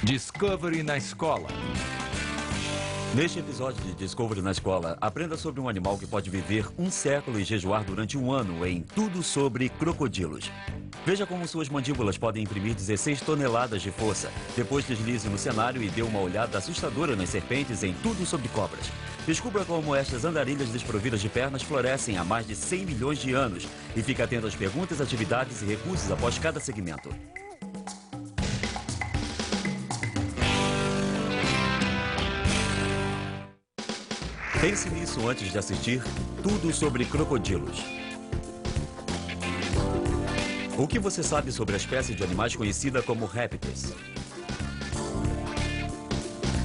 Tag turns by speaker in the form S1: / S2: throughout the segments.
S1: Discovery na escola.
S2: Neste episódio de Discovery na Escola, aprenda sobre um animal que pode viver um século e jejuar durante um ano em Tudo sobre Crocodilos. Veja como suas mandíbulas podem imprimir 16 toneladas de força. Depois deslize no cenário e dê uma olhada assustadora nas serpentes em Tudo sobre Cobras. Descubra como estas andarilhas desprovidas de pernas florescem há mais de 100 milhões de anos. E fique atento às perguntas, atividades e recursos após cada segmento. Pense nisso antes de assistir Tudo sobre Crocodilos. O que você sabe sobre a espécie de animais conhecida como répteis?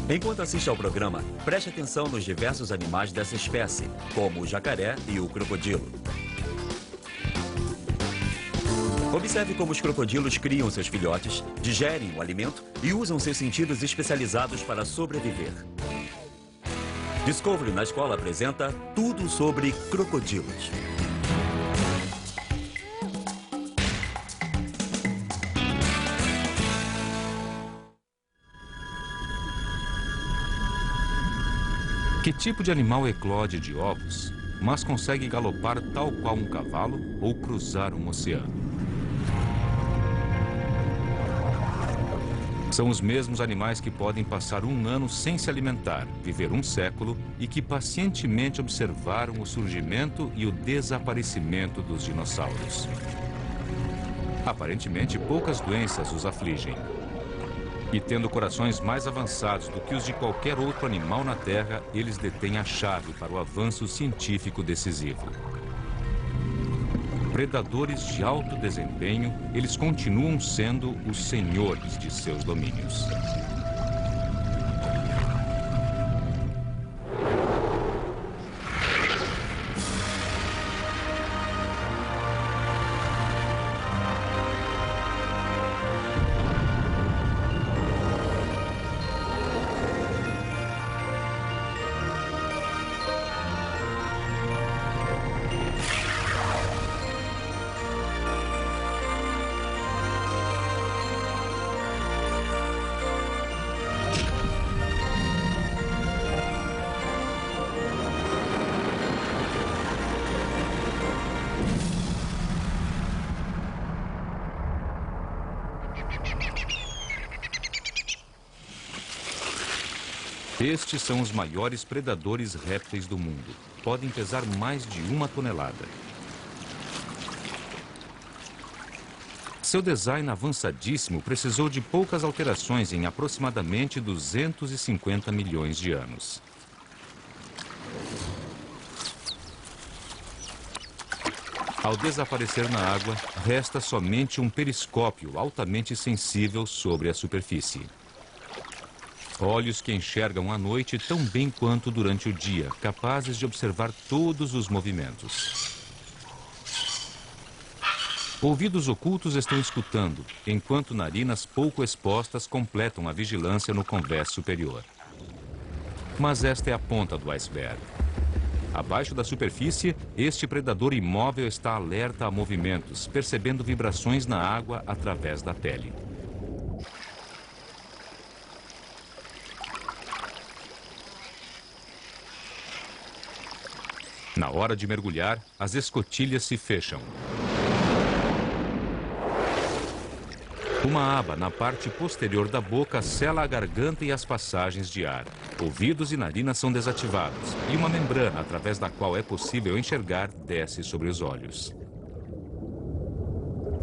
S2: Enquanto assiste ao programa, preste atenção nos diversos animais dessa espécie, como o jacaré e o crocodilo. Observe como os crocodilos criam seus filhotes, digerem o alimento e usam seus sentidos especializados para sobreviver. Discovery na Escola apresenta Tudo sobre Crocodilos.
S3: Que tipo de animal eclode de ovos, mas consegue galopar tal qual um cavalo ou cruzar um oceano? São os mesmos animais que podem passar um ano sem se alimentar, viver um século e que pacientemente observaram o surgimento e o desaparecimento dos dinossauros. Aparentemente, poucas doenças os afligem. E tendo corações mais avançados do que os de qualquer outro animal na Terra, eles detêm a chave para o avanço científico decisivo. Predadores de alto desempenho, eles continuam sendo os senhores de seus domínios. Estes são os maiores predadores répteis do mundo. Podem pesar mais de 1 tonelada. Seu design avançadíssimo precisou de poucas alterações em aproximadamente 250 milhões de anos. Ao desaparecer na água, resta somente um periscópio altamente sensível sobre a superfície. Olhos que enxergam à noite tão bem quanto durante o dia, capazes de observar todos os movimentos. Ouvidos ocultos estão escutando, enquanto narinas pouco expostas completam a vigilância no convés superior. Mas esta é a ponta do iceberg. Abaixo da superfície, este predador imóvel está alerta a movimentos, percebendo vibrações na água através da pele. Na hora de mergulhar, as escotilhas se fecham. Uma aba na parte posterior da boca sela a garganta e as passagens de ar. Ouvidos e narinas são desativados e uma membrana através da qual é possível enxergar desce sobre os olhos.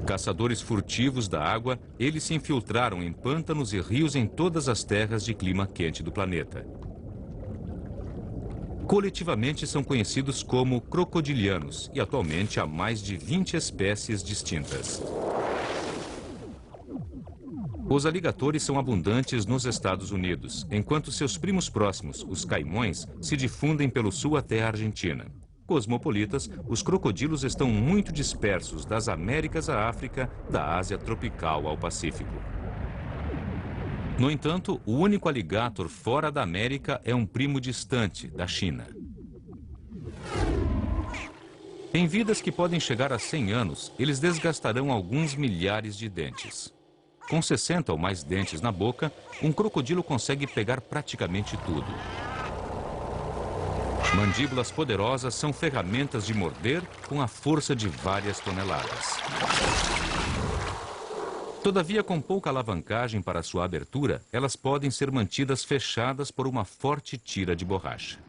S3: Caçadores furtivos da água, eles se infiltraram em pântanos e rios em todas as terras de clima quente do planeta. Coletivamente são conhecidos como crocodilianos e atualmente há mais de 20 espécies distintas. Os aligatores são abundantes nos Estados Unidos, enquanto seus primos próximos, os caimões, se difundem pelo sul até a Argentina. Cosmopolitas, os crocodilos estão muito dispersos das Américas à África, da Ásia tropical ao Pacífico. No entanto, o único alligator fora da América é um primo distante, da China. Em vidas que podem chegar a 100 anos, eles desgastarão alguns milhares de dentes. Com 60 ou mais dentes na boca, um crocodilo consegue pegar praticamente tudo. Mandíbulas poderosas são ferramentas de morder com a força de várias toneladas. Todavia, com pouca alavancagem para sua abertura, elas podem ser mantidas fechadas por uma forte tira de borracha.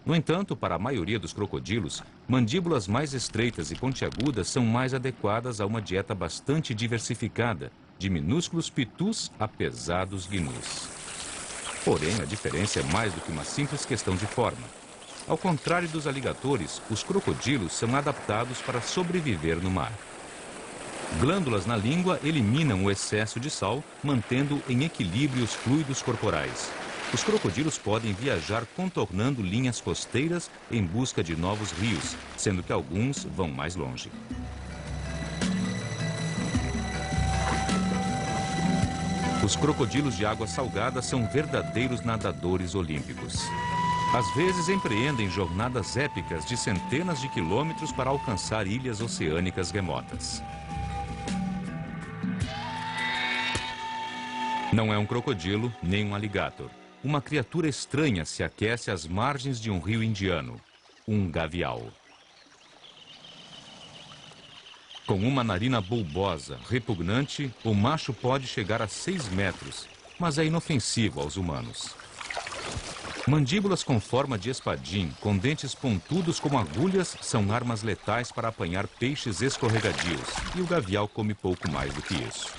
S3: No entanto, para a maioria dos crocodilos, mandíbulas mais estreitas e pontiagudas são mais adequadas a uma dieta bastante diversificada, de minúsculos pitus a pesados gnus. Porém, a diferença é mais do que uma simples questão de forma. Ao contrário dos aligatores, os crocodilos são adaptados para sobreviver no mar. Glândulas na língua eliminam o excesso de sal, mantendo em equilíbrio os fluidos corporais. Os crocodilos podem viajar contornando linhas costeiras em busca de novos rios, sendo que alguns vão mais longe. Os crocodilos de água salgada são verdadeiros nadadores olímpicos. Às vezes empreendem jornadas épicas de centenas de quilômetros para alcançar ilhas oceânicas remotas. Não é um crocodilo nem um alligator. Uma criatura estranha se aquece às margens de um rio indiano, um gavial. Com uma narina bulbosa, repugnante, o macho pode chegar a 6 metros, mas é inofensivo aos humanos. Mandíbulas com forma de espadim, com dentes pontudos como agulhas, são armas letais para apanhar peixes escorregadios, e o gavial come pouco mais do que isso.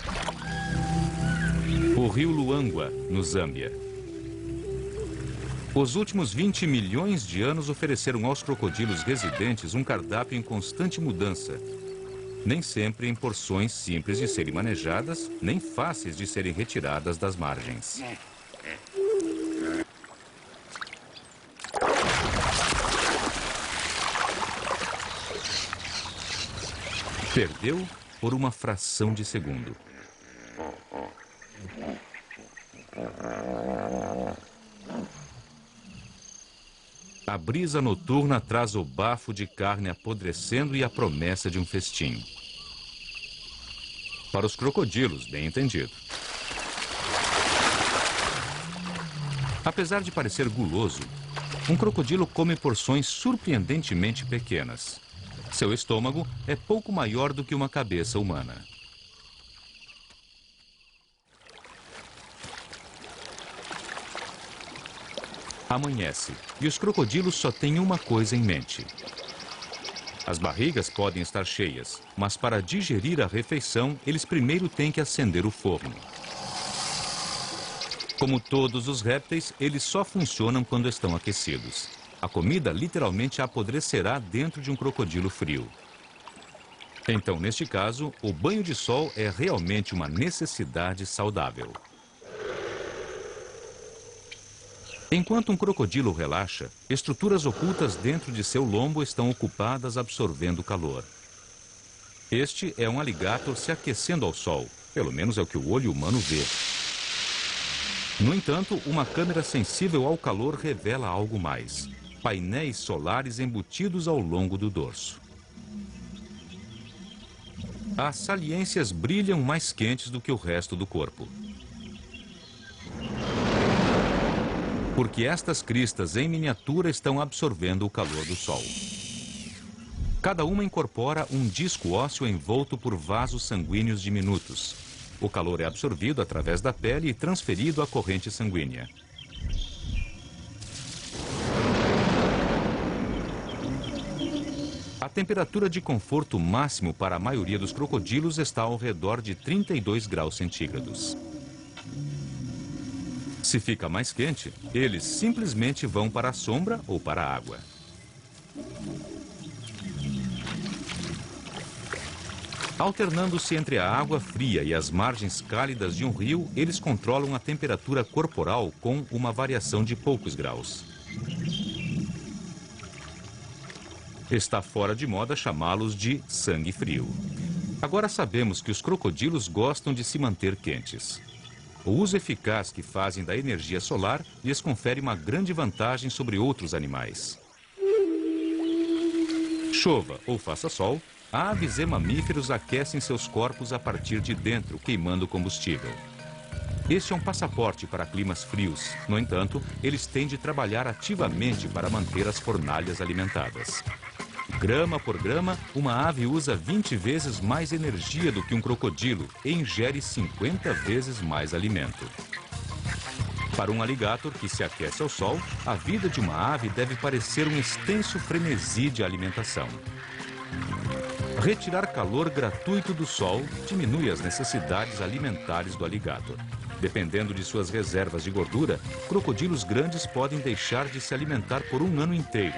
S3: O rio Luangwa, no Zâmbia. Os últimos 20 milhões de anos ofereceram aos crocodilos residentes um cardápio em constante mudança. Nem sempre em porções simples de serem manejadas, nem fáceis de serem retiradas das margens. Perdeu por uma fração de segundo. A brisa noturna traz o bafo de carne apodrecendo e a promessa de um festim. Para os crocodilos, bem entendido. Apesar de parecer guloso, um crocodilo come porções surpreendentemente pequenas. Seu estômago é pouco maior do que uma cabeça humana. Amanhece, e os crocodilos só têm uma coisa em mente. As barrigas podem estar cheias, mas para digerir a refeição, eles primeiro têm que acender o forno. Como todos os répteis, eles só funcionam quando estão aquecidos. A comida literalmente apodrecerá dentro de um crocodilo frio. Então, neste caso, o banho de sol é realmente uma necessidade saudável. Enquanto um crocodilo relaxa, estruturas ocultas dentro de seu lombo estão ocupadas absorvendo calor. Este é um alligator se aquecendo ao sol, pelo menos é o que o olho humano vê. No entanto, uma câmera sensível ao calor revela algo mais: painéis solares embutidos ao longo do dorso. As saliências brilham mais quentes do que o resto do corpo. Porque estas cristas em miniatura estão absorvendo o calor do sol. Cada uma incorpora um disco ósseo envolto por vasos sanguíneos diminutos. O calor é absorvido através da pele e transferido à corrente sanguínea. A temperatura de conforto máximo para a maioria dos crocodilos está ao redor de 32 graus centígrados. Se fica mais quente, eles simplesmente vão para a sombra ou para a água. Alternando-se entre a água fria e as margens cálidas de um rio, eles controlam a temperatura corporal com uma variação de poucos graus. Está fora de moda chamá-los de sangue frio. Agora sabemos que os crocodilos gostam de se manter quentes. O uso eficaz que fazem da energia solar lhes confere uma grande vantagem sobre outros animais. Chova ou faça sol, Aves e mamíferos aquecem seus corpos a partir de dentro, queimando combustível. Este é um passaporte para climas frios. No entanto, eles têm de trabalhar ativamente para manter as fornalhas alimentadas. Grama por grama, uma ave usa 20 vezes mais energia do que um crocodilo e ingere 50 vezes mais alimento. Para um alligator que se aquece ao sol, a vida de uma ave deve parecer um extenso frenesi de alimentação. Retirar calor gratuito do sol diminui as necessidades alimentares do alligator. Dependendo de suas reservas de gordura, crocodilos grandes podem deixar de se alimentar por um ano inteiro.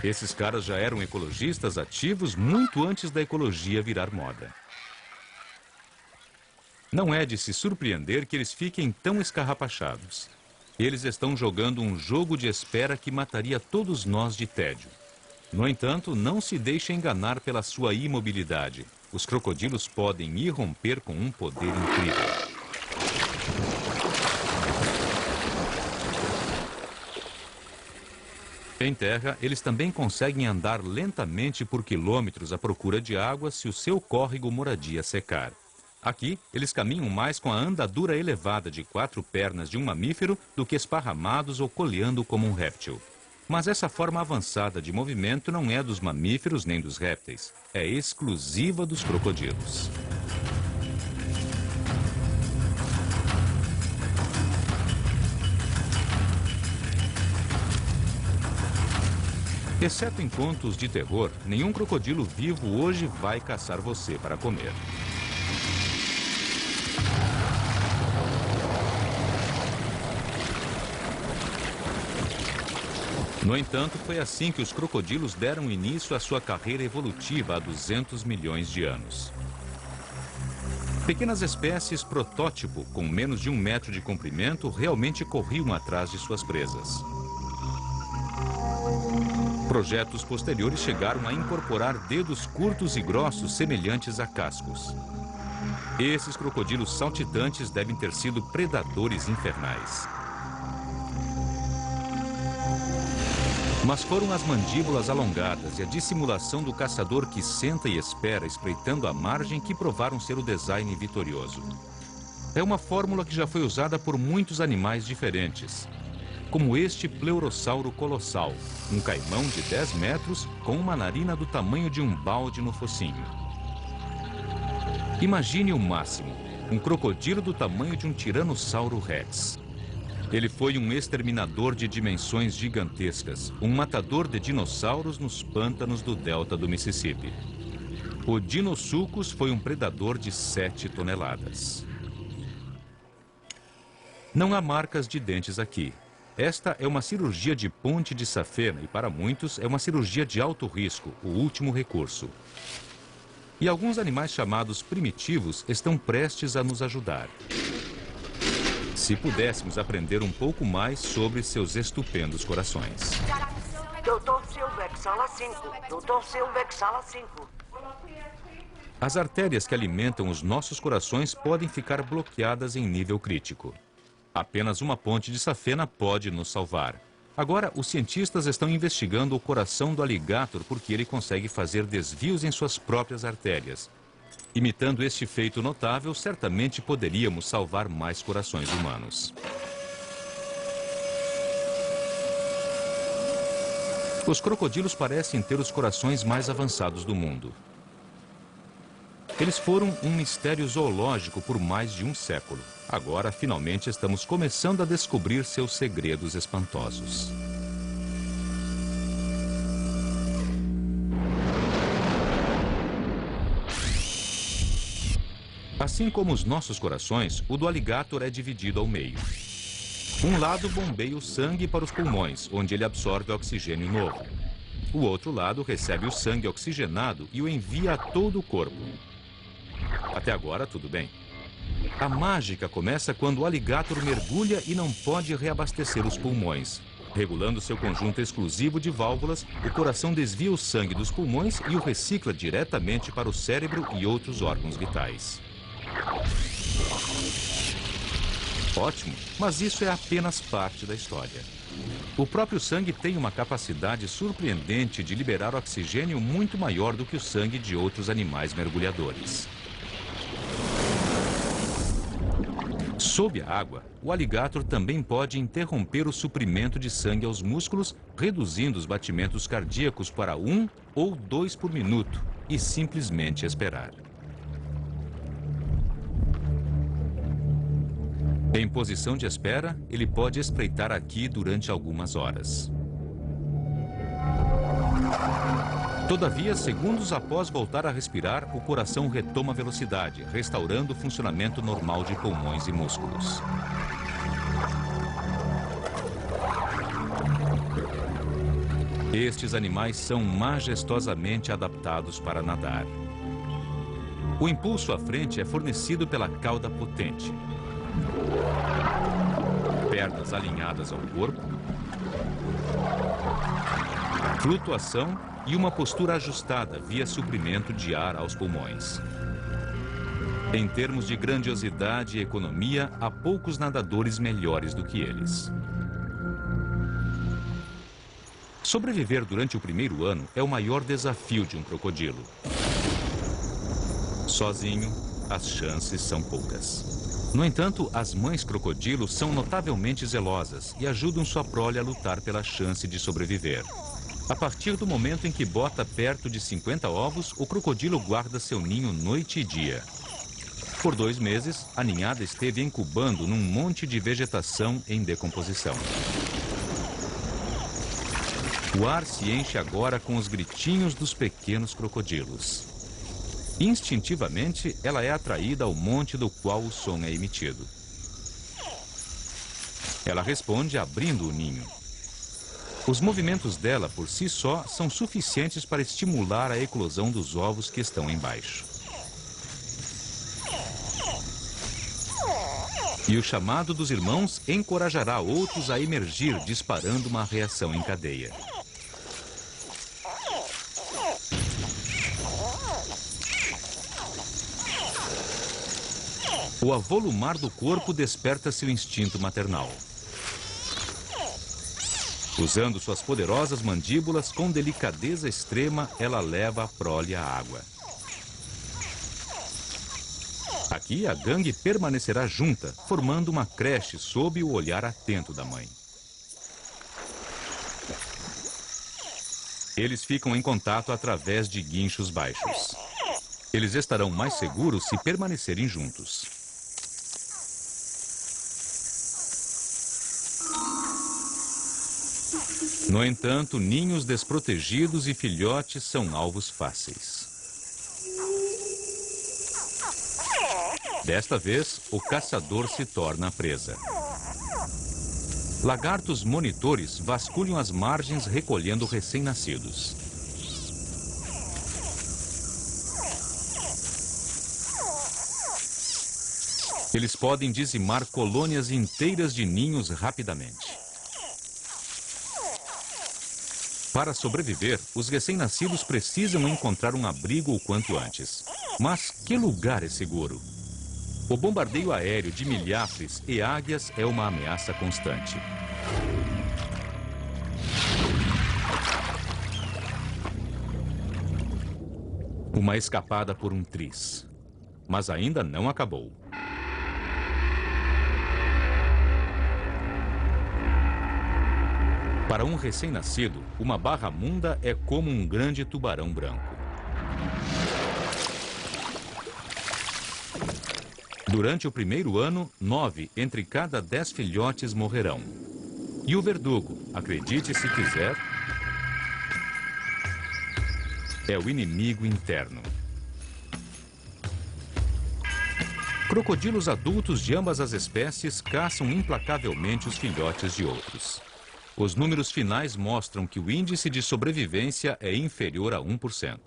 S3: Esses caras já eram ecologistas ativos muito antes da ecologia virar moda. Não é de se surpreender que eles fiquem tão escarrapachados. Eles estão jogando um jogo de espera que mataria todos nós de tédio. No entanto, não se deixe enganar pela sua imobilidade. Os crocodilos podem irromper com um poder incrível. Em terra, eles também conseguem andar lentamente por quilômetros à procura de água se o seu córrego moradia secar. Aqui, eles caminham mais com a andadura elevada de 4 pernas de um mamífero do que esparramados ou coleando como um réptil. Mas essa forma avançada de movimento não é dos mamíferos nem dos répteis. É exclusiva dos crocodilos. Exceto em contos de terror, nenhum crocodilo vivo hoje vai caçar você para comer. No entanto, foi assim que os crocodilos deram início à sua carreira evolutiva há 200 milhões de anos. Pequenas espécies protótipo, com menos de 1 metro de comprimento, realmente corriam atrás de suas presas. Projetos posteriores chegaram a incorporar dedos curtos e grossos semelhantes a cascos. Esses crocodilos saltitantes devem ter sido predadores infernais. Mas foram as mandíbulas alongadas e a dissimulação do caçador que senta e espera, espreitando a margem, que provaram ser o design vitorioso. É uma fórmula que já foi usada por muitos animais diferentes, como este pleurossauro colossal, um caimão de 10 metros com uma narina do tamanho de um balde no focinho. Imagine o máximo, um crocodilo do tamanho de um tiranossauro rex. Ele foi um exterminador de dimensões gigantescas, um matador de dinossauros nos pântanos do delta do Mississippi. O Dinosuchus foi um predador de 7 toneladas. Não há marcas de dentes aqui. Esta é uma cirurgia de ponte de safena e, para muitos, é uma cirurgia de alto risco, o último recurso. E alguns animais chamados primitivos estão prestes a nos ajudar. Se pudéssemos aprender um pouco mais sobre seus estupendos corações.
S4: Doutor Silbeck, sala 5. Doutor Silbeck, sala 5.
S3: As artérias que alimentam os nossos corações podem ficar bloqueadas em nível crítico. Apenas uma ponte de safena pode nos salvar. Agora, os cientistas estão investigando o coração do alligator porque ele consegue fazer desvios em suas próprias artérias. Imitando este feito notável, certamente poderíamos salvar mais corações humanos. Os crocodilos parecem ter os corações mais avançados do mundo. Eles foram um mistério zoológico por mais de um século. Agora, finalmente, estamos começando a descobrir seus segredos espantosos. Assim como os nossos corações, o do alligator é dividido ao meio. Um lado bombeia o sangue para os pulmões, onde ele absorve oxigênio novo. O outro lado recebe o sangue oxigenado e o envia a todo o corpo. Até agora, tudo bem. A mágica começa quando o alligator mergulha e não pode reabastecer os pulmões. Regulando seu conjunto exclusivo de válvulas, o coração desvia o sangue dos pulmões e o recicla diretamente para o cérebro e outros órgãos vitais. Ótimo, mas isso é apenas parte da história. O próprio sangue tem uma capacidade surpreendente de liberar oxigênio muito maior do que o sangue de outros animais mergulhadores. Sob a água, o alligator também pode interromper o suprimento de sangue aos músculos, reduzindo os batimentos cardíacos para 1 ou 2 por minuto e simplesmente esperar. Em posição de espera, ele pode espreitar aqui durante algumas horas. Todavia, segundos após voltar a respirar, o coração retoma velocidade, restaurando o funcionamento normal de pulmões e músculos. Estes animais são majestosamente adaptados para nadar. O impulso à frente é fornecido pela cauda potente. Pernas alinhadas ao corpo, flutuação e uma postura ajustada via suprimento de ar aos pulmões. Em termos de grandiosidade e economia, há poucos nadadores melhores do que eles. Sobreviver durante o primeiro ano é o maior desafio de um crocodilo. Sozinho, as chances são poucas. No entanto, as mães crocodilos são notavelmente zelosas e ajudam sua prole a lutar pela chance de sobreviver. A partir do momento em que bota perto de 50 ovos, o crocodilo guarda seu ninho noite e dia. Por 2 meses, a ninhada esteve incubando num monte de vegetação em decomposição. O ar se enche agora com os gritinhos dos pequenos crocodilos. Instintivamente, ela é atraída ao monte do qual o som é emitido. Ela responde abrindo o ninho. Os movimentos dela, por si só, são suficientes para estimular a eclosão dos ovos que estão embaixo. E o chamado dos irmãos encorajará outros a emergir, disparando uma reação em cadeia. O avolumar do corpo desperta seu instinto maternal. Usando suas poderosas mandíbulas, com delicadeza extrema, ela leva a prole à água. Aqui, a gangue permanecerá junta, formando uma creche sob o olhar atento da mãe. Eles ficam em contato através de guinchos baixos. Eles estarão mais seguros se permanecerem juntos. No entanto, ninhos desprotegidos e filhotes são alvos fáceis. Desta vez, o caçador se torna a presa. Lagartos monitores vasculham as margens recolhendo recém-nascidos. Eles podem dizimar colônias inteiras de ninhos rapidamente. Para sobreviver, os recém-nascidos precisam encontrar um abrigo o quanto antes. Mas que lugar é seguro? O bombardeio aéreo de milhares e águias é uma ameaça constante. Uma escapada por um triz. Mas ainda não acabou. Para um recém-nascido, uma barramunda é como um grande tubarão branco. Durante o primeiro ano, 9 entre cada 10 filhotes morrerão. E o verdugo, acredite se quiser, é o inimigo interno. Crocodilos adultos de ambas as espécies caçam implacavelmente os filhotes de outros. Os números finais mostram que o índice de sobrevivência é inferior a 1%.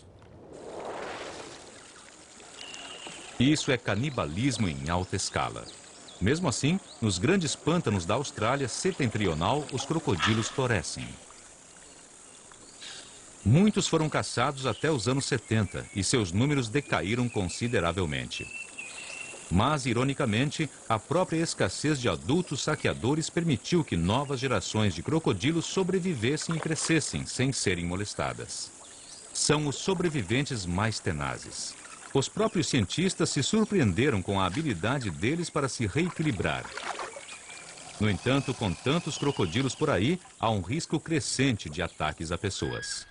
S3: Isso é canibalismo em alta escala. Mesmo assim, nos grandes pântanos da Austrália setentrional, os crocodilos florescem. Muitos foram caçados até os anos 70 e seus números decaíram consideravelmente. Mas, ironicamente, a própria escassez de adultos saqueadores permitiu que novas gerações de crocodilos sobrevivessem e crescessem sem serem molestadas. São os sobreviventes mais tenazes. Os próprios cientistas se surpreenderam com a habilidade deles para se reequilibrar. No entanto, com tantos crocodilos por aí, há um risco crescente de ataques a pessoas.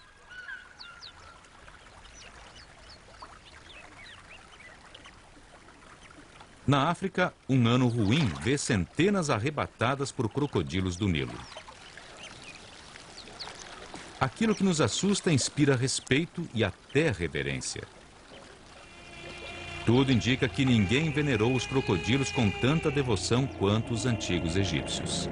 S3: Na África, um ano ruim vê centenas arrebatadas por crocodilos do Nilo. Aquilo que nos assusta inspira respeito e até reverência. Tudo indica que ninguém venerou os crocodilos com tanta devoção quanto os antigos egípcios.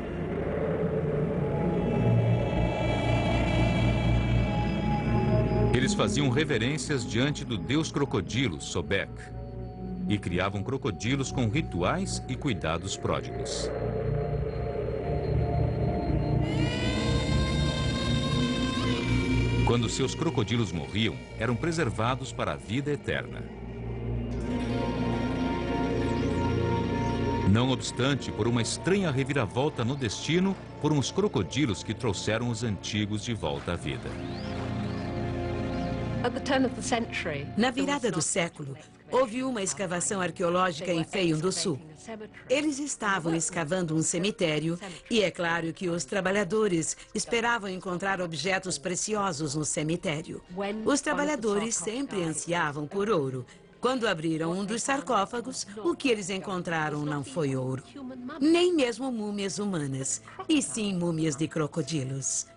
S3: Eles faziam reverências diante do deus crocodilo, Sobek, e criavam crocodilos com rituais e cuidados pródigos. Quando seus crocodilos morriam, eram preservados para a vida eterna. Não obstante, por uma estranha reviravolta no destino, foram os crocodilos que trouxeram os antigos de volta à vida.
S5: Na virada do século, houve uma escavação arqueológica em Fayum do Sul. Eles estavam escavando um cemitério e é claro que os trabalhadores esperavam encontrar objetos preciosos no cemitério. Os trabalhadores sempre ansiavam por ouro. Quando abriram um dos sarcófagos, o que eles encontraram não foi ouro, nem mesmo múmias humanas, e sim múmias de crocodilos.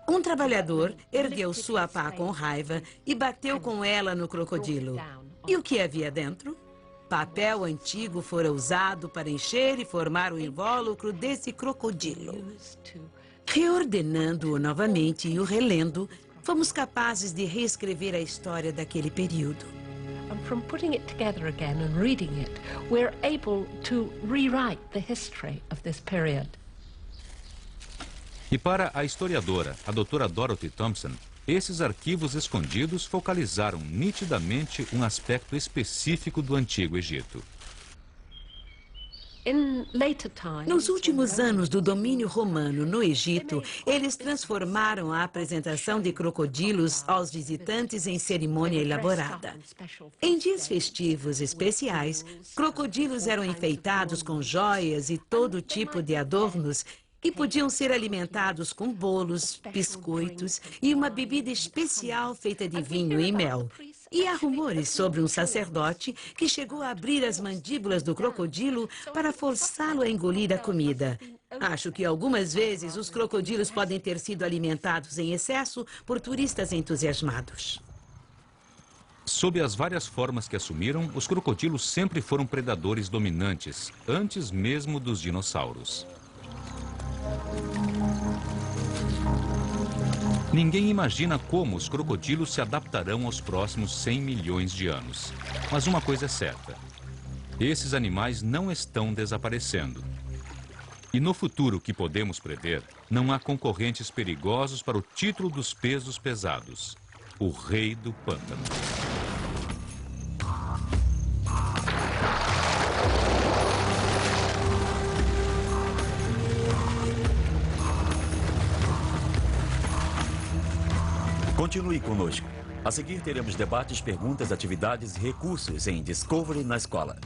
S5: Um trabalhador ergueu sua pá com raiva e bateu com ela no crocodilo. E o que havia dentro? Papel antigo fora usado para encher e formar o invólucro desse crocodilo. Reordenando-o novamente e o relendo, fomos capazes de reescrever a história daquele período.
S6: And from putting it together again and reading it, we're able to rewrite the history of this period.
S3: E para a historiadora, a doutora Dorothy Thompson, esses arquivos escondidos focalizaram nitidamente um aspecto específico do Antigo Egito.
S5: Nos últimos anos do domínio romano no Egito, eles transformaram a apresentação de crocodilos aos visitantes em cerimônia elaborada. Em dias festivos especiais, crocodilos eram enfeitados com joias e todo tipo de adornos que podiam ser alimentados com bolos, biscoitos e uma bebida especial feita de vinho e mel. E há rumores sobre um sacerdote que chegou a abrir as mandíbulas do crocodilo para forçá-lo a engolir a comida. Acho que algumas vezes os crocodilos podem ter sido alimentados em excesso por turistas entusiasmados.
S3: Sob as várias formas que assumiram, os crocodilos sempre foram predadores dominantes, antes mesmo dos dinossauros. Ninguém imagina como os crocodilos se adaptarão aos próximos 100 milhões de anos. Mas uma coisa é certa: esses animais não estão desaparecendo. E no futuro que podemos prever, não há concorrentes perigosos para o título dos pesos pesados: o rei do pântano.
S2: Continue conosco. A seguir teremos debates, perguntas, atividades e recursos em Discovery na Escola.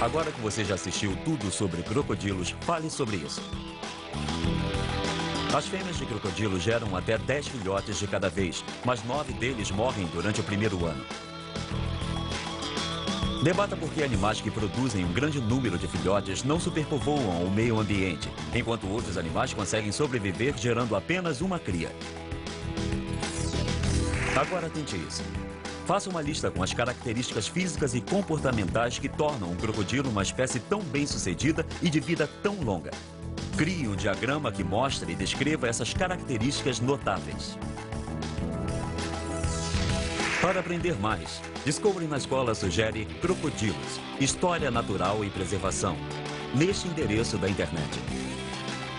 S2: Agora que você já assistiu tudo sobre crocodilos, fale sobre isso. As fêmeas de crocodilo geram até 10 filhotes de cada vez, mas 9 deles morrem durante o primeiro ano. Debata por que animais que produzem um grande número de filhotes não superpovoam o meio ambiente, enquanto outros animais conseguem sobreviver gerando apenas uma cria. Agora tente isso. Faça uma lista com as características físicas e comportamentais que tornam um crocodilo uma espécie tão bem-sucedida e de vida tão longa. Crie um diagrama que mostre e descreva essas características notáveis. Para aprender mais, Discovery na Escola sugere Crocodilos, História Natural e Preservação, neste endereço da internet.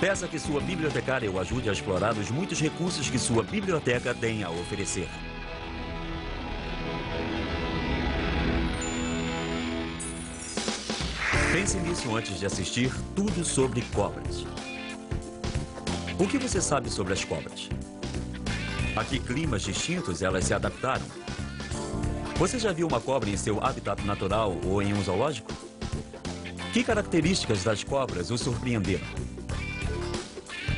S2: Peça que sua bibliotecária o ajude a explorar os muitos recursos que sua biblioteca tem a oferecer. Pense nisso antes de assistir Tudo sobre Cobras. O que você sabe sobre as cobras? A que climas distintos elas se adaptaram? Você já viu uma cobra em seu habitat natural ou em um zoológico? Que características das cobras o surpreenderam?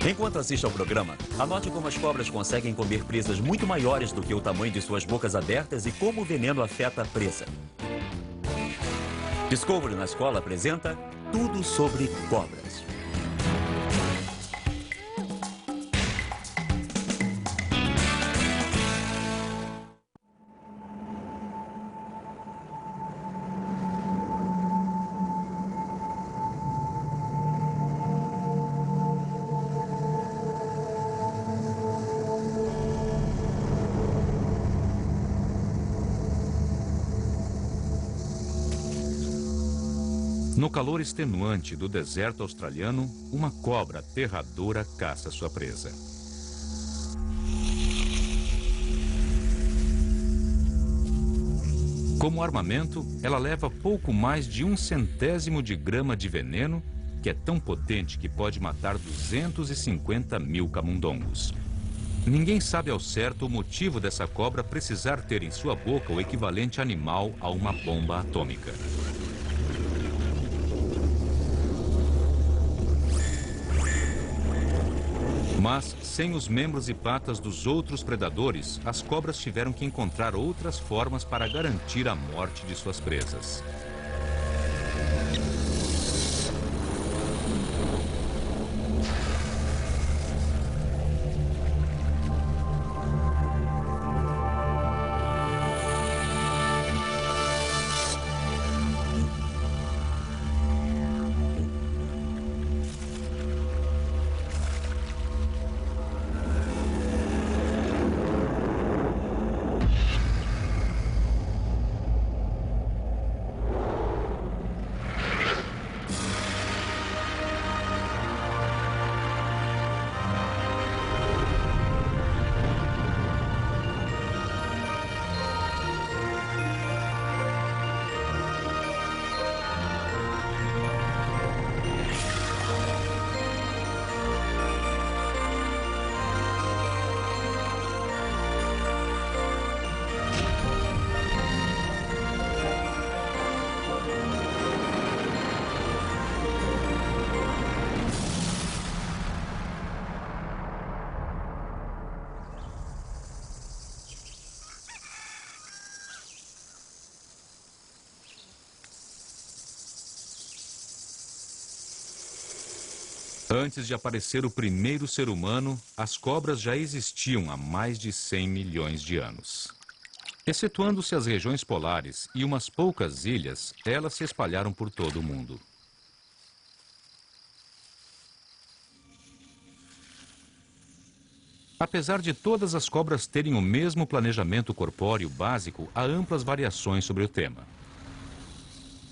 S2: Enquanto assiste ao programa, anote como as cobras conseguem comer presas muito maiores do que o tamanho de suas bocas abertas e como o veneno afeta a presa. Discovery na Escola apresenta Tudo sobre Cobras.
S3: No calor extenuante do deserto australiano, uma cobra aterradora caça sua presa. Como armamento, ela leva pouco mais de 1/100º de grama de veneno, que é tão potente que pode matar 250 mil camundongos. Ninguém sabe ao certo o motivo dessa cobra precisar ter em sua boca o equivalente animal a uma bomba atômica. Mas, sem os membros e patas dos outros predadores, as cobras tiveram que encontrar outras formas para garantir a morte de suas presas. Antes de aparecer o primeiro ser humano, as cobras já existiam há mais de 100 milhões de anos. Excetuando-se as regiões polares e umas poucas ilhas, elas se espalharam por todo o mundo. Apesar de todas as cobras terem o mesmo planejamento corpóreo básico, há amplas variações sobre o tema.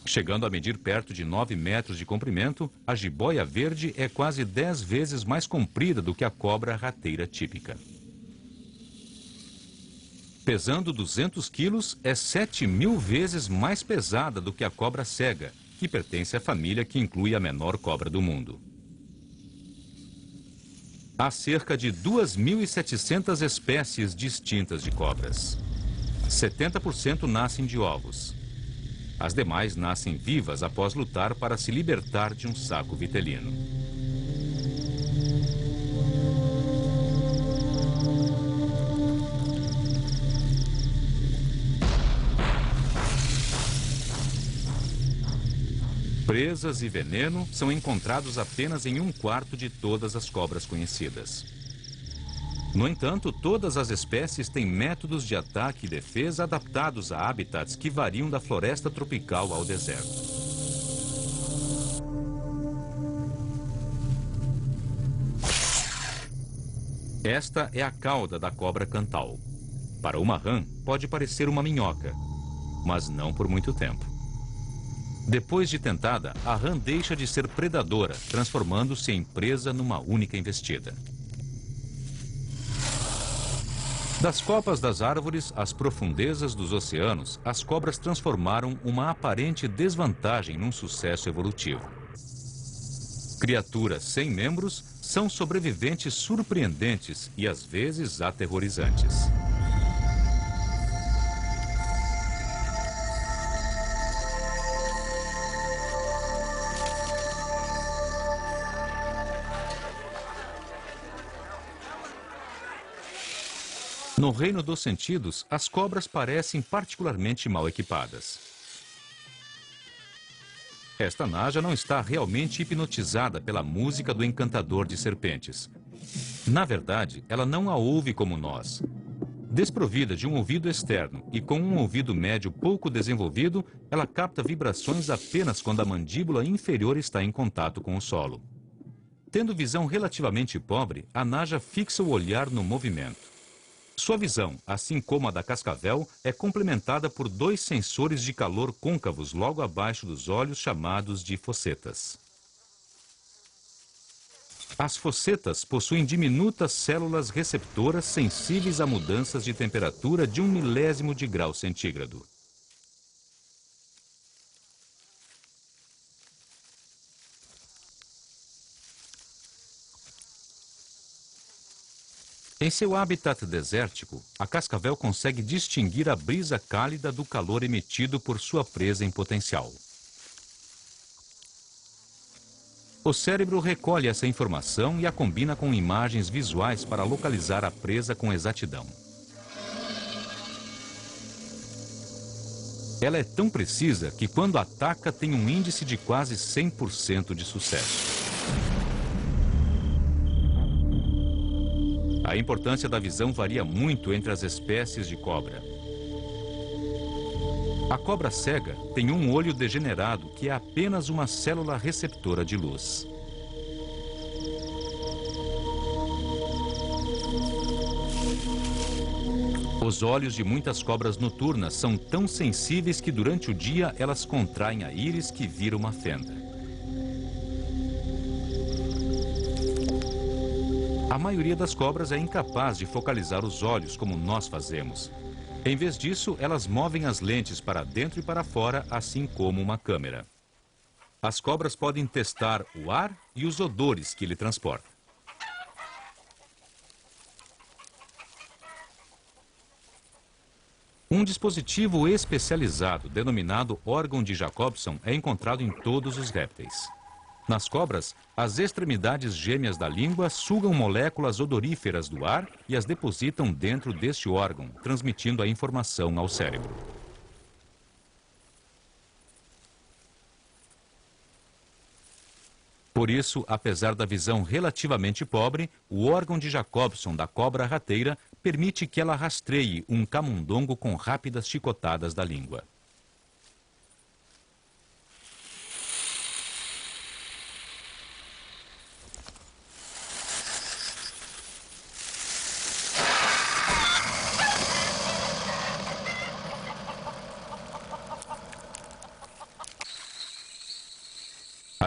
S3: Chegando a medir perto de 9 metros de comprimento, a jiboia verde é quase 10 vezes mais comprida do que a cobra rateira típica. Pesando 200 quilos, é 7.000 vezes mais pesada do que a cobra cega, que pertence à família que inclui a menor cobra do mundo. Há cerca de 2.700 espécies distintas de cobras. 70% nascem de ovos. As demais nascem vivas após lutar para se libertar de um saco vitelino. Presas e veneno são encontrados apenas em 1/4 de todas as cobras conhecidas. No entanto, todas as espécies têm métodos de ataque e defesa adaptados a habitats que variam da floresta tropical ao deserto. Esta é a cauda da cobra cantal. Para uma rã, pode parecer uma minhoca, mas não por muito tempo. Depois de tentada, a rã deixa de ser predadora, transformando-se em presa numa única investida. Das copas das árvores às profundezas dos oceanos, as cobras transformaram uma aparente desvantagem num sucesso evolutivo. Criaturas sem membros são sobreviventes surpreendentes e às vezes aterrorizantes. No reino dos sentidos, as cobras parecem particularmente mal equipadas. Esta naja não está realmente hipnotizada pela música do encantador de serpentes. Na verdade, ela não a ouve como nós. Desprovida de um ouvido externo e com um ouvido médio pouco desenvolvido, ela capta vibrações apenas quando a mandíbula inferior está em contato com o solo. Tendo visão relativamente pobre, a naja fixa o olhar no movimento. Sua visão, assim como a da cascavel, é complementada por dois sensores de calor côncavos logo abaixo dos olhos, chamados de fossetas. As fossetas possuem diminutas células receptoras sensíveis a mudanças de temperatura de 1 milésimo de grau centígrado. Em seu habitat desértico, a cascavel consegue distinguir a brisa cálida do calor emitido por sua presa em potencial. O cérebro recolhe essa informação e a combina com imagens visuais para localizar a presa com exatidão. Ela é tão precisa que, quando ataca, tem um índice de quase 100% de sucesso. A importância da visão varia muito entre as espécies de cobra. A cobra cega tem um olho degenerado que é apenas uma célula receptora de luz. Os olhos de muitas cobras noturnas são tão sensíveis que durante o dia elas contraem a íris, que vira uma fenda. A maioria das cobras é incapaz de focalizar os olhos como nós fazemos. Em vez disso, elas movem as lentes para dentro e para fora, assim como uma câmera. As cobras podem testar o ar e os odores que ele transporta. Um dispositivo especializado, denominado órgão de Jacobson, é encontrado em todos os répteis. Nas cobras, as extremidades gêmeas da língua sugam moléculas odoríferas do ar e as depositam dentro deste órgão, transmitindo a informação ao cérebro. Por isso, apesar da visão relativamente pobre, o órgão de Jacobson da cobra rateira permite que ela rastreie um camundongo com rápidas chicotadas da língua.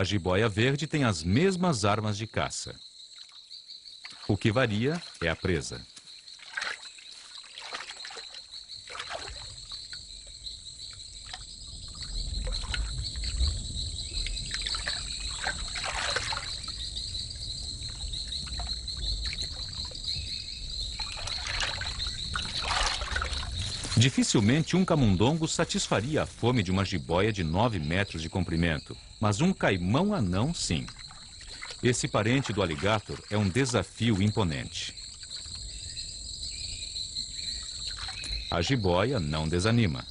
S3: A jiboia verde tem as mesmas armas de caça. O que varia é a presa. Dificilmente um camundongo satisfaria a fome de uma jiboia de 9 metros de comprimento, mas um caimão anão, sim. Esse parente do alligator é um desafio imponente. A jiboia não desanima.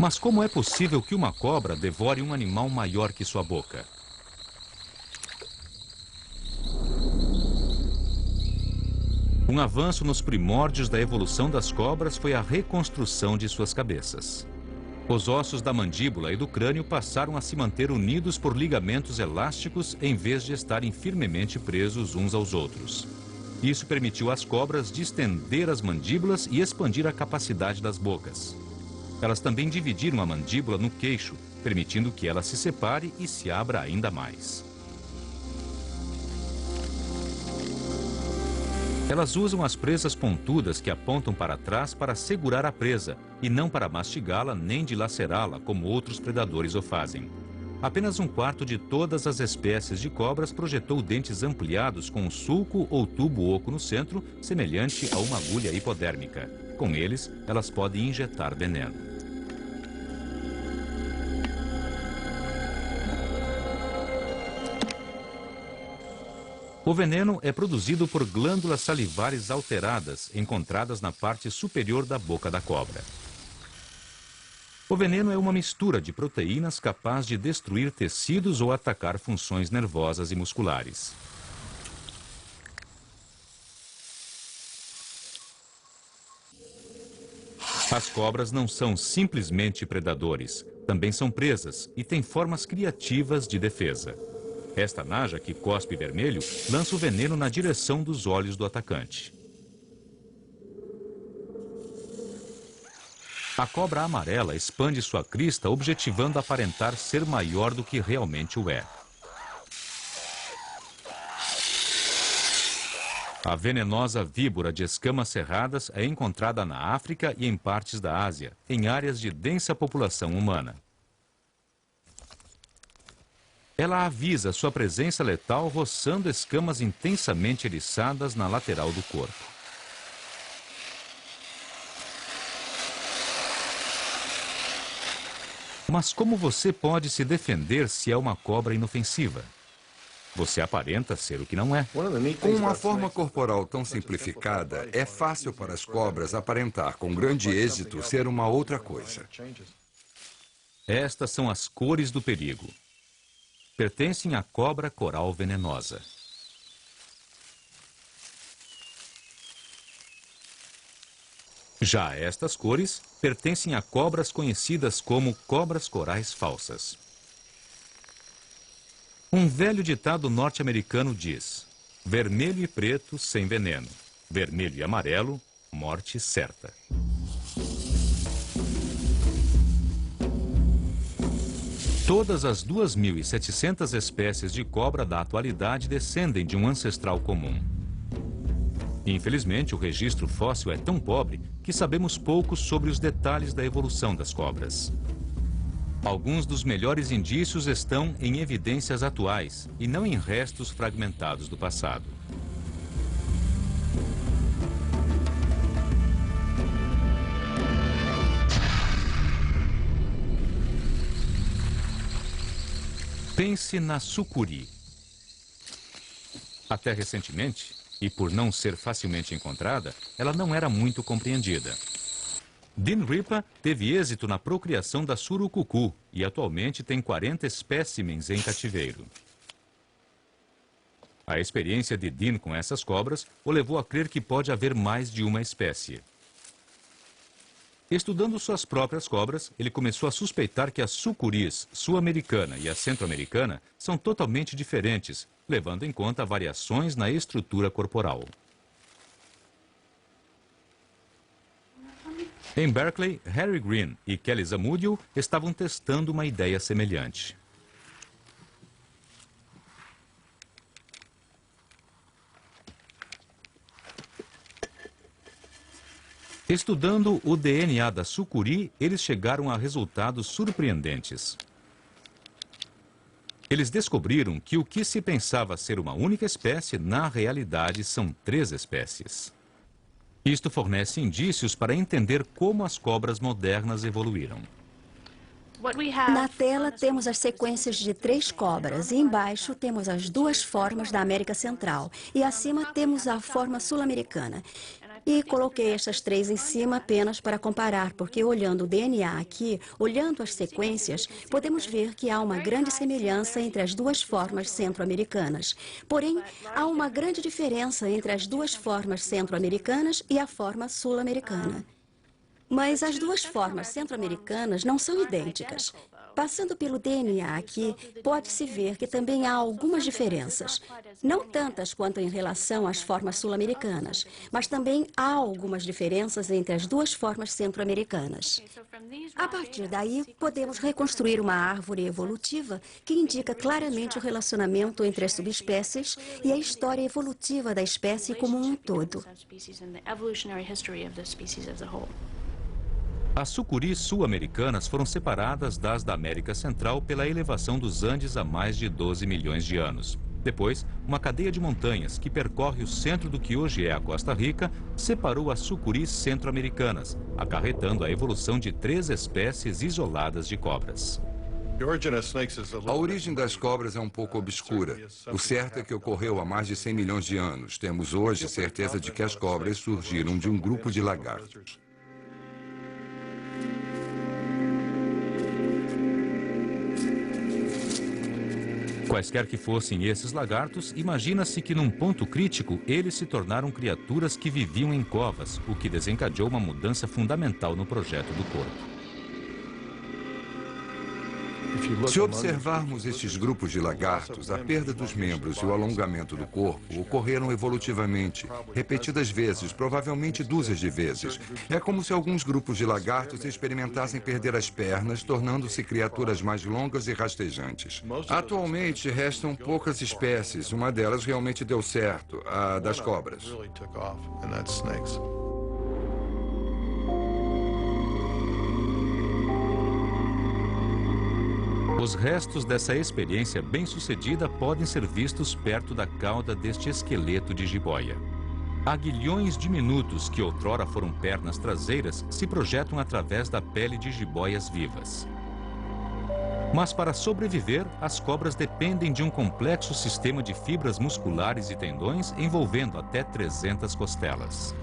S3: Mas como é possível que uma cobra devore um animal maior que sua boca? Um avanço nos primórdios da evolução das cobras foi a reconstrução de suas cabeças. Os ossos da mandíbula e do crânio passaram a se manter unidos por ligamentos elásticos em vez de estarem firmemente presos uns aos outros. Isso permitiu às cobras distender as mandíbulas e expandir a capacidade das bocas. Elas também dividiram a mandíbula no queixo, permitindo que ela se separe e se abra ainda mais. Elas usam as presas pontudas que apontam para trás para segurar a presa e não para mastigá-la nem dilacerá-la, como outros predadores o fazem. Apenas um quarto de todas as espécies de cobras projetou dentes ampliados com um sulco ou tubo oco no centro, semelhante a uma agulha hipodérmica. Com eles, elas podem injetar veneno. O veneno é produzido por glândulas salivares alteradas, encontradas na parte superior da boca da cobra. O veneno é uma mistura de proteínas capaz de destruir tecidos ou atacar funções nervosas e musculares. As cobras não são simplesmente predadores, também são presas e têm formas criativas de defesa. Esta naja, que cospe vermelho, lança o veneno na direção dos olhos do atacante. A cobra amarela expande sua crista, objetivando aparentar ser maior do que realmente o é. A venenosa víbora de escamas cerradas é encontrada na África e em partes da Ásia, em áreas de densa população humana. Ela avisa sua presença letal roçando escamas intensamente eriçadas na lateral do corpo. Mas como você pode se defender se é uma cobra inofensiva? Você aparenta ser o que não é.
S1: Com uma forma corporal tão simplificada, é fácil para as cobras aparentar com grande êxito ser uma outra coisa.
S3: Estas são as cores do perigo. Pertencem à cobra coral venenosa. Já estas cores pertencem a cobras conhecidas como cobras corais falsas. Um velho ditado norte-americano diz: vermelho e preto sem veneno, vermelho e amarelo, morte certa. Todas as 2.700 espécies de cobra da atualidade descendem de um ancestral comum. Infelizmente, o registro fóssil é tão pobre que sabemos pouco sobre os detalhes da evolução das cobras. Alguns dos melhores indícios estão em evidências atuais e não em restos fragmentados do passado. Pense na sucuri. Até recentemente, e por não ser facilmente encontrada, ela não era muito compreendida. Dean Ripa teve êxito na procriação da surucucu e atualmente tem 40 espécimens em cativeiro. A experiência de Dean com essas cobras o levou a crer que pode haver mais de uma espécie. Estudando suas próprias cobras, ele começou a suspeitar que as sucuris sul-americana e a centro-americana são totalmente diferentes, levando em conta variações na estrutura corporal. Em Berkeley, Harry Green e Kelly Zamudio estavam testando uma ideia semelhante. Estudando o DNA da sucuri, eles chegaram a resultados surpreendentes. Eles descobriram que o que se pensava ser uma única espécie, na realidade, são 3 espécies. Isto fornece indícios para entender como as cobras modernas evoluíram.
S7: Na tela temos as sequências de 3 cobras e embaixo temos as 2 formas da América Central e acima temos a forma sul-americana. E coloquei essas 3 em cima apenas para comparar, porque olhando o DNA aqui, olhando as sequências, podemos ver que há uma grande semelhança entre as 2 formas centro-americanas. Porém, há uma grande diferença entre as 2 formas centro-americanas e a forma sul-americana. Mas as 2 formas centro-americanas não são idênticas. Passando pelo DNA aqui, pode-se ver que também há algumas diferenças. Não tantas quanto em relação às formas sul-americanas, mas também há algumas diferenças entre as 2 formas centro-americanas. A partir daí, podemos reconstruir uma árvore evolutiva que indica claramente o relacionamento entre as subespécies e a história evolutiva da espécie como um todo.
S3: As sucuris sul-americanas foram separadas das da América Central pela elevação dos Andes há mais de 12 milhões de anos. Depois, uma cadeia de montanhas que percorre o centro do que hoje é a Costa Rica separou as sucuris centro-americanas, acarretando a evolução de 3 espécies isoladas de cobras.
S1: A origem das cobras é um pouco obscura. O certo é que ocorreu há mais de 100 milhões de anos. Temos hoje certeza de que as cobras surgiram de um grupo de lagartos.
S3: Quaisquer que fossem esses lagartos, imagina-se que num ponto crítico eles se tornaram criaturas que viviam em covas, o que desencadeou uma mudança fundamental no projeto do corpo.
S1: Se observarmos estes grupos de lagartos, a perda dos membros e o alongamento do corpo ocorreram evolutivamente, repetidas vezes, provavelmente dúzias de vezes. É como se alguns grupos de lagartos experimentassem perder as pernas, tornando-se criaturas mais longas e rastejantes. Atualmente, restam poucas espécies. Uma delas realmente deu certo, a das cobras.
S3: Os restos dessa experiência bem-sucedida podem ser vistos perto da cauda deste esqueleto de jiboia. Aguilhões diminutos que outrora foram pernas traseiras se projetam através da pele de jiboias vivas. Mas para sobreviver, as cobras dependem de um complexo sistema de fibras musculares e tendões envolvendo até 300 costelas.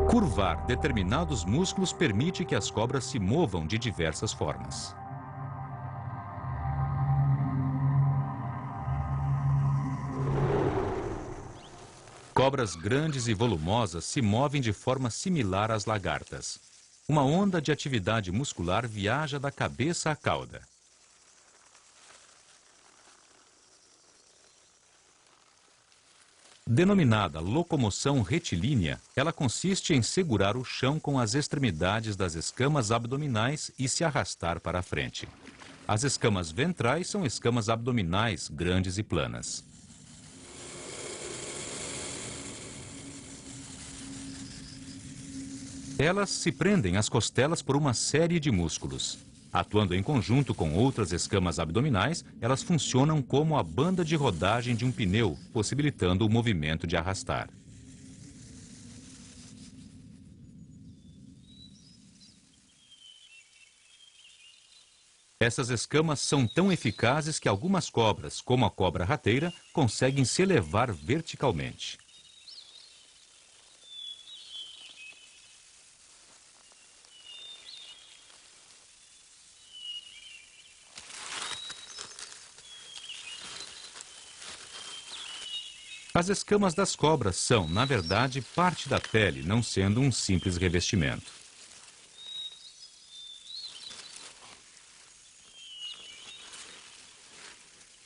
S3: Curvar determinados músculos permite que as cobras se movam de diversas formas. Cobras grandes e volumosas se movem de forma similar às lagartas. Uma onda de atividade muscular viaja da cabeça à cauda. Denominada locomoção retilínea, ela consiste em segurar o chão com as extremidades das escamas abdominais e se arrastar para a frente. As escamas ventrais são escamas abdominais grandes e planas. Elas se prendem às costelas por uma série de músculos. Atuando em conjunto com outras escamas abdominais, elas funcionam como a banda de rodagem de um pneu, possibilitando o movimento de arrastar. Essas escamas são tão eficazes que algumas cobras, como a cobra rateira, conseguem se elevar verticalmente. As escamas das cobras são, na verdade, parte da pele, não sendo um simples revestimento.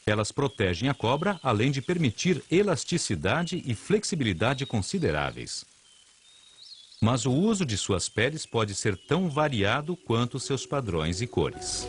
S3: Elas protegem a cobra, além de permitir elasticidade e flexibilidade consideráveis. Mas o uso de suas peles pode ser tão variado quanto seus padrões e cores.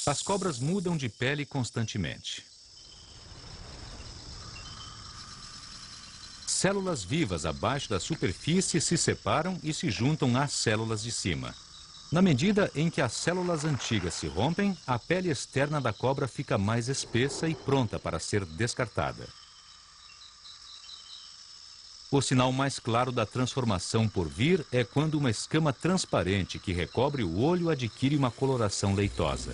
S3: As cobras mudam de pele constantemente. Células vivas abaixo da superfície se separam e se juntam às células de cima. Na medida em que as células antigas se rompem, a pele externa da cobra fica mais espessa e pronta para ser descartada. O sinal mais claro da transformação por vir é quando uma escama transparente que recobre o olho adquire uma coloração leitosa.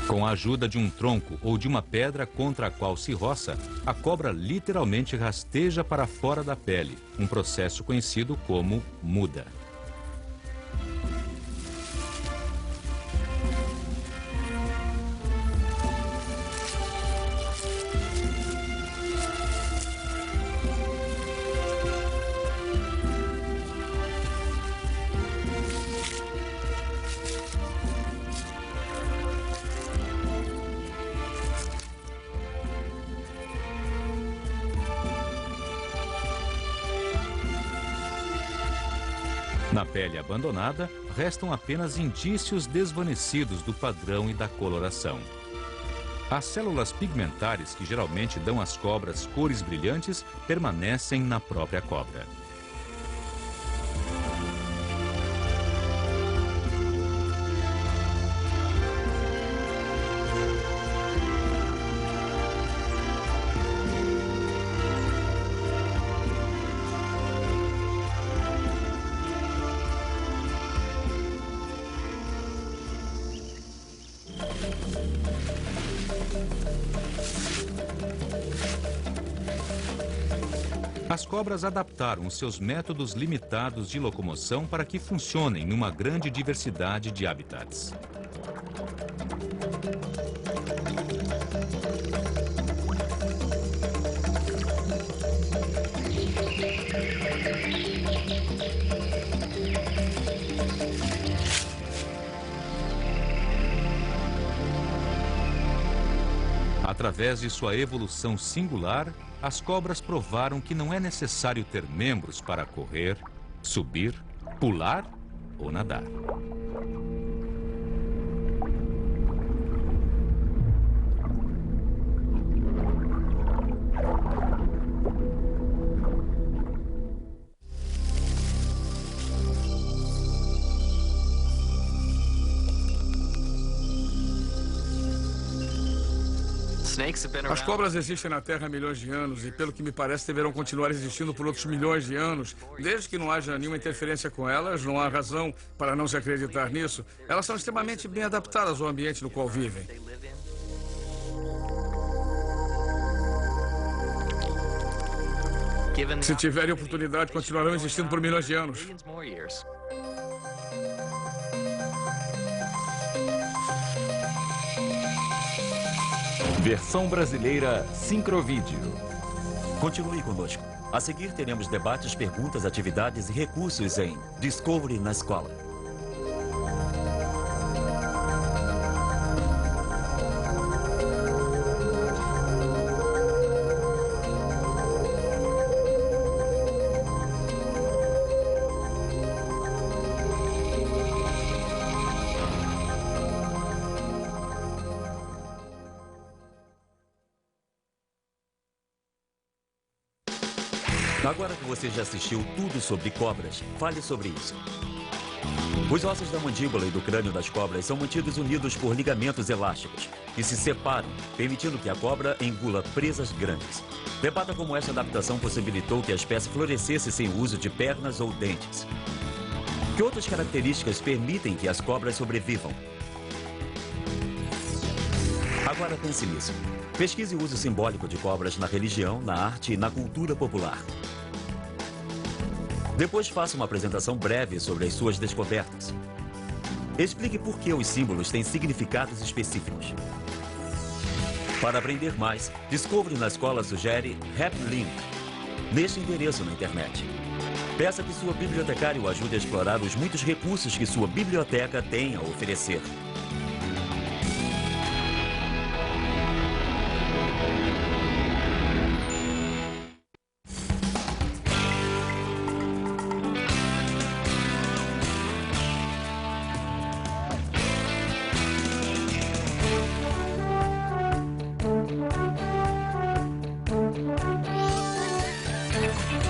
S3: Com a ajuda de um tronco ou de uma pedra contra a qual se roça, a cobra literalmente rasteja para fora da pele, um processo conhecido como muda. Na pele abandonada, restam apenas indícios desvanecidos do padrão e da coloração. As células pigmentares, que geralmente dão às cobras cores brilhantes, permanecem na própria cobra. As cobras adaptaram os seus métodos limitados de locomoção para que funcionem numa grande diversidade de habitats. Através de sua evolução singular, as cobras provaram que não é necessário ter membros para correr, subir, pular ou nadar.
S8: As cobras existem na Terra há milhões de anos e, pelo que me parece, deverão continuar existindo por outros milhões de anos. Desde que não haja nenhuma interferência com elas, não há razão para não se acreditar nisso. Elas são extremamente bem adaptadas ao ambiente no qual vivem. Se tiverem oportunidade, continuarão existindo por milhões de anos.
S2: Versão brasileira Sincrovídeo. Continue conosco. A seguir teremos debates, perguntas, atividades e recursos em Discovery na Escola. Agora que você já assistiu tudo sobre cobras, fale sobre isso. Os ossos da mandíbula e do crânio das cobras são mantidos unidos por ligamentos elásticos, que se separam, permitindo que a cobra engula presas grandes. Debata como essa adaptação possibilitou que a espécie florescesse sem o uso de pernas ou dentes. Que outras características permitem que as cobras sobrevivam? Agora pense nisso. Pesquise o uso simbólico de cobras na religião, na arte e na cultura popular. Depois faça uma apresentação breve sobre as suas descobertas. Explique por que os símbolos têm significados específicos. Para aprender mais, Discovery na Escola sugere HapLink, neste endereço na internet. Peça que sua bibliotecária o ajude a explorar os muitos recursos que sua biblioteca tem a oferecer. Obrigado.